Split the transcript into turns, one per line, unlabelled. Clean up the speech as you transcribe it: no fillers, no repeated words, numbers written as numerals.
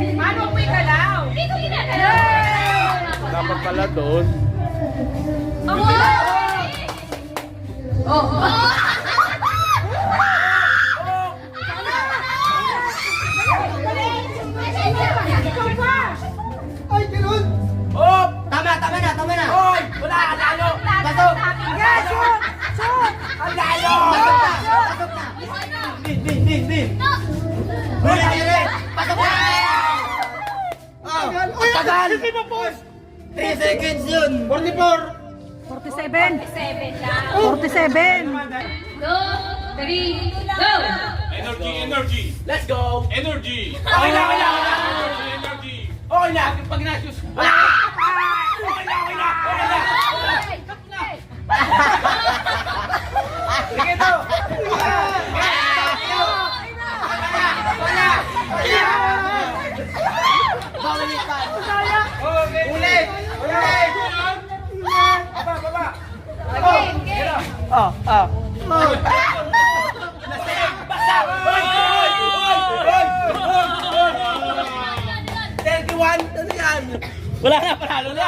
Paano po ikalaw?
Hindi ko ginagalaw.
Dapat pala doon.
Ay, ganun!
Oh! Tama na! Hoy! Wala! Ang layo! Pasok!
Yes, shoot! Shoot!
Ang layo!
Pasok na!
Din! Huli kayo rin! Pasok na! Oh!
Uy,
Tagal!
hindi pa boss!
3 seconds yun!
44!
47.
7 lang.
47.
2, 3, go!
Energy!
Let's go!
Energy!
Okay na!
Energy!
Okay na! Pag nasyos! Wala! Okay na! Sige to! Bawalik pa! Ulit! Baba! Lasing! Basa! Hoy! 31! Ano yan? Wala na! Panalo na!